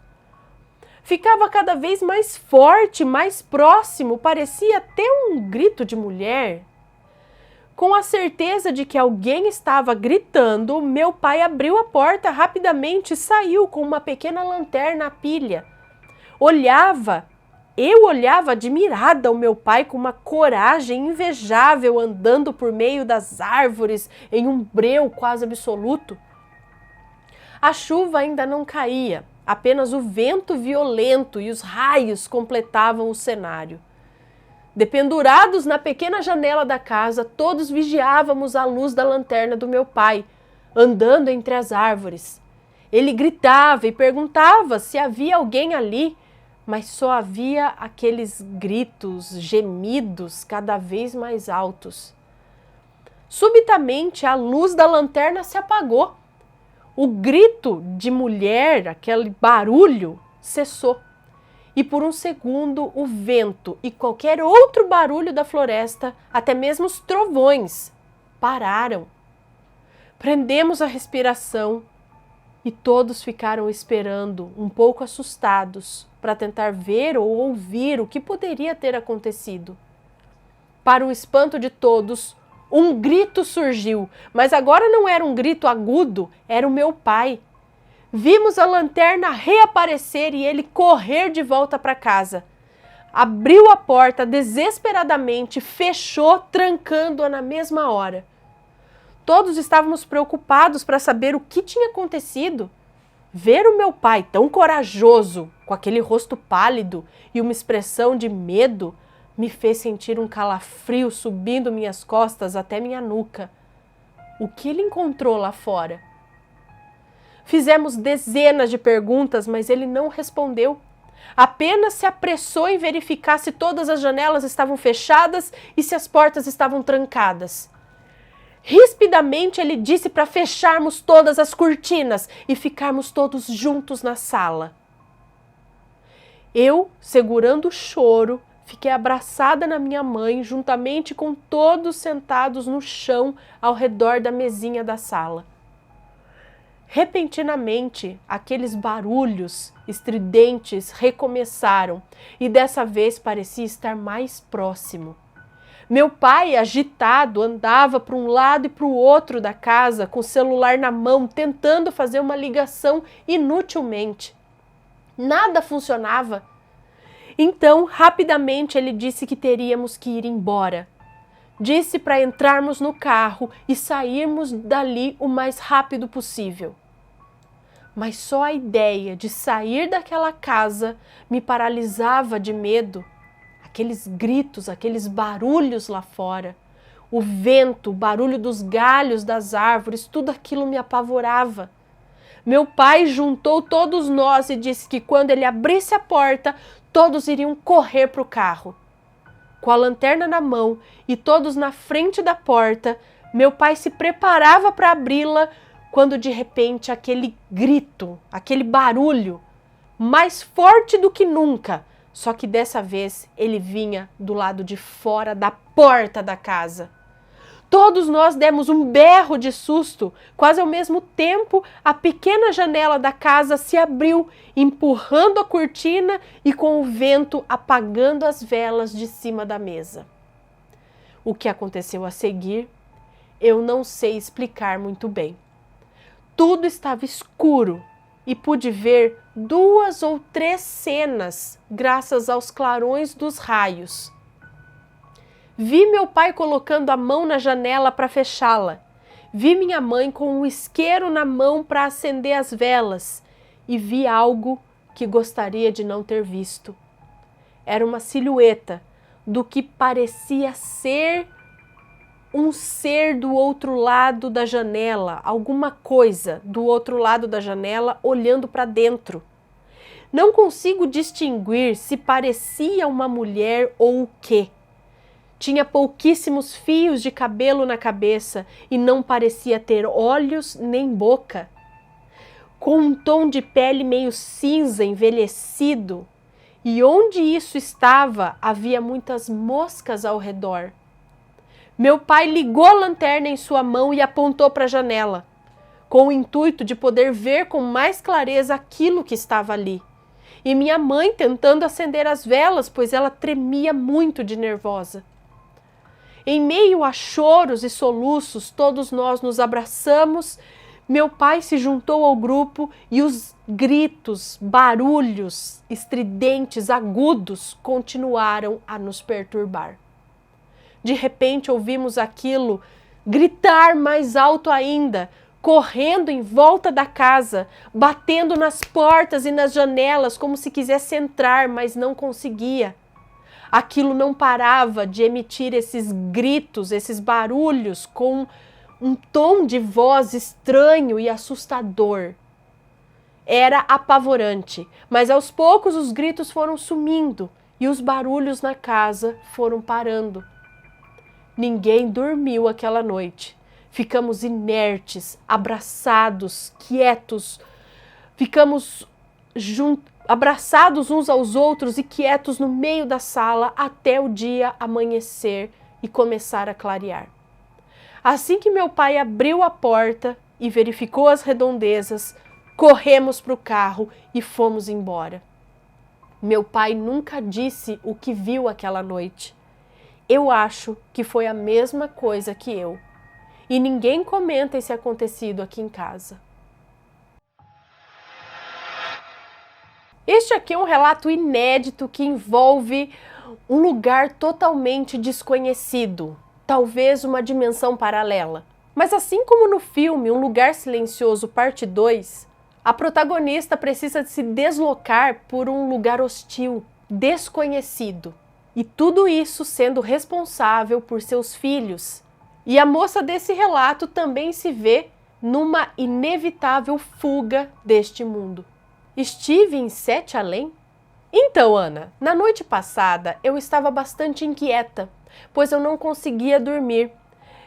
[SPEAKER 1] Ficava cada vez mais forte, mais próximo, parecia até um grito de mulher. Com a certeza de que alguém estava gritando, meu pai abriu a porta rapidamente e saiu com uma pequena lanterna à pilha. Eu olhava admirada o meu pai com uma coragem invejável andando por meio das árvores em um breu quase absoluto. A chuva ainda não caía, apenas o vento violento e os raios completavam o cenário. Dependurados na pequena janela da casa, todos vigiávamos a luz da lanterna do meu pai, andando entre as árvores. Ele gritava e perguntava se havia alguém ali, mas só havia aqueles gritos, gemidos cada vez mais altos. Subitamente, a luz da lanterna se apagou. O grito de mulher, aquele barulho, cessou. E por um segundo o vento e qualquer outro barulho da floresta, até mesmo os trovões, pararam. Prendemos a respiração e todos ficaram esperando, um pouco assustados, para tentar ver ou ouvir o que poderia ter acontecido. Para o espanto de todos, um grito surgiu, mas agora não era um grito agudo, era o meu pai. Vimos a lanterna reaparecer e ele correr de volta para casa. Abriu a porta desesperadamente, fechou, trancando-a na mesma hora. Todos estávamos preocupados para saber o que tinha acontecido. Ver o meu pai tão corajoso, com aquele rosto pálido e uma expressão de medo, me fez sentir um calafrio subindo minhas costas até minha nuca. O que ele encontrou lá fora? Fizemos dezenas de perguntas, mas ele não respondeu. Apenas se apressou em verificar se todas as janelas estavam fechadas e se as portas estavam trancadas. Rispidamente ele disse para fecharmos todas as cortinas e ficarmos todos juntos na sala. Eu, segurando o choro, fiquei abraçada na minha mãe, juntamente com todos sentados no chão ao redor da mesinha da sala. Repentinamente, aqueles barulhos estridentes recomeçaram e dessa vez parecia estar mais próximo. Meu pai, agitado, andava para um lado e para o outro da casa com o celular na mão, tentando fazer uma ligação inutilmente. Nada funcionava. Então, rapidamente, ele disse que teríamos que ir embora. Disse para entrarmos no carro e sairmos dali o mais rápido possível. Mas só a ideia de sair daquela casa me paralisava de medo. Aqueles gritos, aqueles barulhos lá fora, o vento, o barulho dos galhos das árvores, tudo aquilo me apavorava. Meu pai juntou todos nós e disse que quando ele abrisse a porta, todos iriam correr para o carro. Com a lanterna na mão e todos na frente da porta, meu pai se preparava para abri-la quando de repente aquele grito, aquele barulho, mais forte do que nunca, só que dessa vez ele vinha do lado de fora da porta da casa. Todos nós demos um berro de susto. Quase ao mesmo tempo, a pequena janela da casa se abriu, empurrando a cortina e com o vento apagando as velas de cima da mesa. O que aconteceu a seguir, eu não sei explicar muito bem. Tudo estava escuro e pude ver 2 ou 3 cenas graças aos clarões dos raios. Vi meu pai colocando a mão na janela para fechá-la. Vi minha mãe com um isqueiro na mão para acender as velas. E vi algo que gostaria de não ter visto. Era uma silhueta do que parecia ser um ser do outro lado da janela, alguma coisa do outro lado da janela olhando para dentro. Não consigo distinguir se parecia uma mulher ou o quê. Tinha pouquíssimos fios de cabelo na cabeça e não parecia ter olhos nem boca. Com um tom de pele meio cinza, envelhecido, e onde isso estava, havia muitas moscas ao redor. Meu pai ligou a lanterna em sua mão e apontou para a janela, com o intuito de poder ver com mais clareza aquilo que estava ali. E minha mãe tentando acender as velas, pois ela tremia muito de nervosa. Em meio a choros e soluços, todos nós nos abraçamos. Meu pai se juntou ao grupo e os gritos, barulhos estridentes, agudos, continuaram a nos perturbar. De repente ouvimos aquilo gritar mais alto ainda, correndo em volta da casa, batendo nas portas e nas janelas como se quisesse entrar, mas não conseguia. Aquilo não parava de emitir esses gritos, esses barulhos com um tom de voz estranho e assustador. Era apavorante, mas aos poucos os gritos foram sumindo e os barulhos na casa foram parando. Ninguém dormiu aquela noite. Ficamos inertes, abraçados, quietos. Ficamos abraçados uns aos outros e quietos no meio da sala até o dia amanhecer e começar a clarear. Assim que meu pai abriu a porta e verificou as redondezas, corremos para o carro e fomos embora. Meu pai nunca disse o que viu aquela noite. Eu acho que foi a mesma coisa que eu. E ninguém comenta esse acontecido aqui em casa. Este aqui é um relato inédito que envolve um lugar totalmente desconhecido, talvez uma dimensão paralela. Mas assim como no filme Um Lugar Silencioso, parte 2, a protagonista precisa se deslocar por um lugar hostil, desconhecido. E tudo isso sendo responsável por seus filhos. E a moça desse relato também se vê numa inevitável fuga deste mundo. Estive em 7 além? Então, Ana, na noite passada eu estava bastante inquieta, pois eu não conseguia dormir.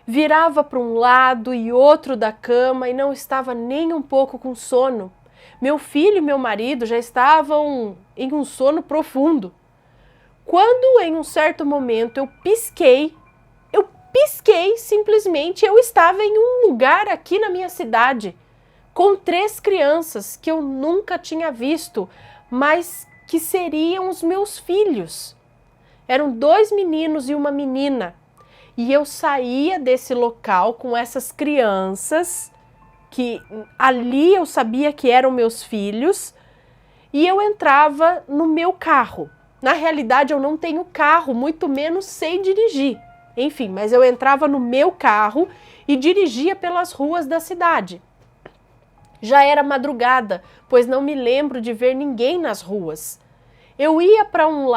[SPEAKER 1] Virava para um lado e outro da cama e não estava nem um pouco com sono. Meu filho e meu marido já estavam em um sono profundo. Quando em um certo momento eu pisquei simplesmente, eu estava em um lugar aqui na minha cidade, com 3 crianças que eu nunca tinha visto, mas que seriam os meus filhos. Eram 2 meninos e uma menina. E eu saía desse local com essas crianças, que ali eu sabia que eram meus filhos, e eu entrava no meu carro. Na realidade, eu não tenho carro, muito menos sei dirigir. Enfim, mas eu entrava no meu carro e dirigia pelas ruas da cidade. Já era madrugada, pois não me lembro de ver ninguém nas ruas. Eu ia para um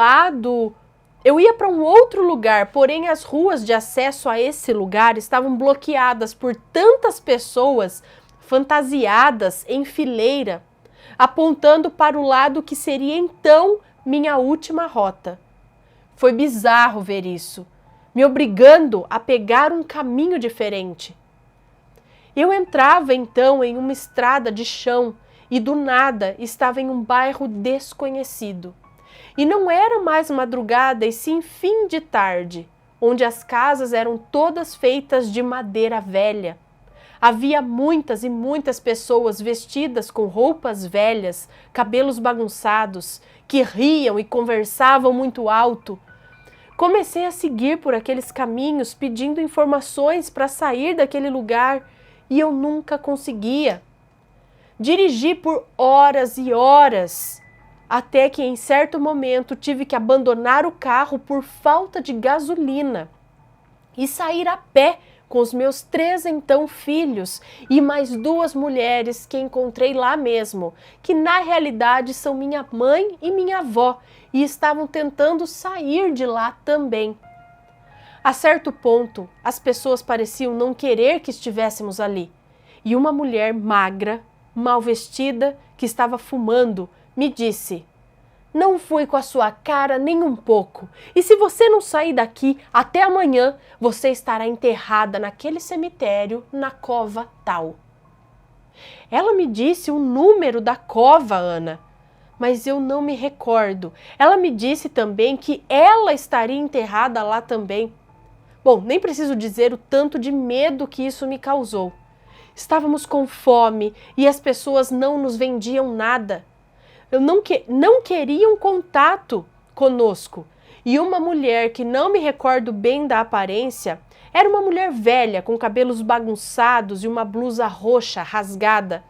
[SPEAKER 1] outro lugar, porém as ruas de acesso a esse lugar estavam bloqueadas por tantas pessoas fantasiadas em fileira, apontando para o lado que seria então minha última rota. Foi bizarro ver isso, me obrigando a pegar um caminho diferente. Eu entrava então em uma estrada de chão e do nada estava em um bairro desconhecido. E não era mais madrugada e sim fim de tarde, onde as casas eram todas feitas de madeira velha. Havia muitas e muitas pessoas vestidas com roupas velhas, cabelos bagunçados, que riam e conversavam muito alto. Comecei a seguir por aqueles caminhos pedindo informações para sair daquele lugar e eu nunca conseguia. Dirigi por horas e horas, até que em certo momento tive que abandonar o carro por falta de gasolina e sair a pé com os meus 3 então filhos e mais 2 mulheres que encontrei lá mesmo, que na realidade são minha mãe e minha avó e estavam tentando sair de lá também. A certo ponto, as pessoas pareciam não querer que estivéssemos ali e uma mulher magra, mal vestida, que estava fumando, me disse: "Não fui com a sua cara nem um pouco, e se você não sair daqui até amanhã, você estará enterrada naquele cemitério na cova tal." Ela me disse o número da cova, Ana, mas eu não me recordo. Ela me disse também que ela estaria enterrada lá também. Bom, nem preciso dizer o tanto de medo que isso me causou. Estávamos com fome e as pessoas não nos vendiam nada. Não queriam contato conosco. E uma mulher que não me recordo bem da aparência, era uma mulher velha, com cabelos bagunçados e uma blusa roxa, rasgada.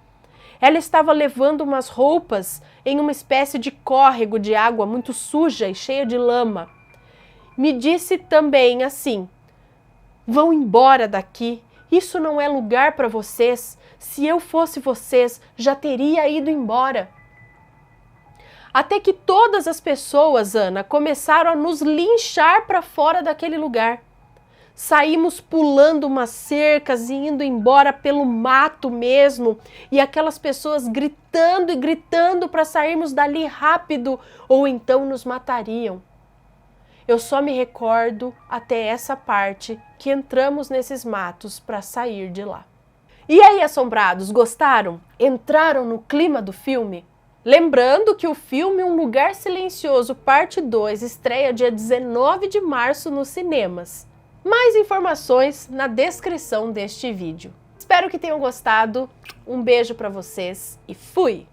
[SPEAKER 1] Ela estava levando umas roupas em uma espécie de córrego de água muito suja e cheia de lama. Me disse também assim: "Vão embora daqui. Isso não é lugar para vocês. Se eu fosse vocês, já teria ido embora." Até que todas as pessoas, Ana, começaram a nos linchar para fora daquele lugar. Saímos pulando umas cercas e indo embora pelo mato mesmo, e aquelas pessoas gritando e gritando para sairmos dali rápido, ou então nos matariam. Eu só me recordo até essa parte que entramos nesses matos para sair de lá. E aí, assombrados, gostaram? Entraram no clima do filme? Lembrando que o filme Um Lugar Silencioso, parte 2, estreia dia 19 de março nos cinemas. Mais informações na descrição deste vídeo. Espero que tenham gostado, um beijo para vocês e fui!